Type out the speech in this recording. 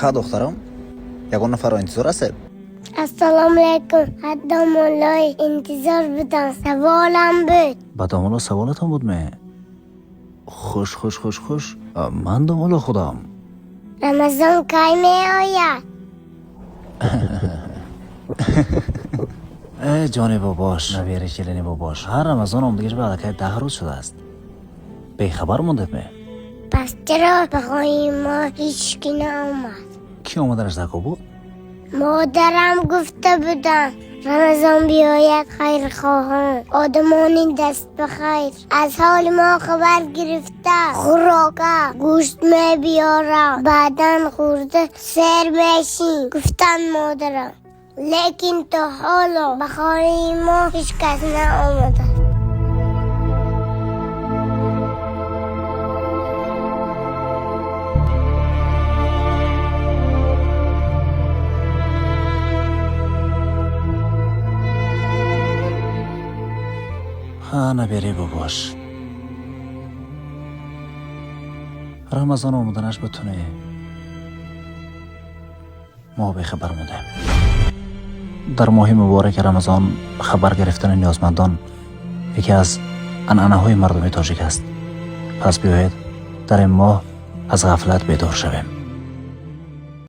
ها دخترم یگان نفر انتظار است. السلام علیکم. حدا مولای انتظار بدن سوالم بود. با دامالا سوالتون بود می. خوش من دامالا خودم. رمضان کی می آید؟ ای جانی باباش نویری چلینی باباش هر رمضان آمدگیش بعد که 10 روز شده است. بی خبر موندید می. پس چرا بخواهیم ما هیچ کی نآمد؟ کی آمدنش دکو بود؟ مادرم گفته بودن رمضان بیاید خیر خواهم آدمانی دست بخیر از حال ما خبر گرفته خوراکه گوشت می بیارم بعدن خورده سیر میشیم گفتن مادرم لیکن تا حالا بخواهیم ما هیچ کس نآمده. ها نبیری باباش رمضان آمدنش بتونه ما به خبر موندیم. در ماه مبارک رمضان خبر گرفتن نیازمندان یکی از عنعنه‌های مردم تاجیک است. پس بیایید در این ماه از غفلت بیدار شویم.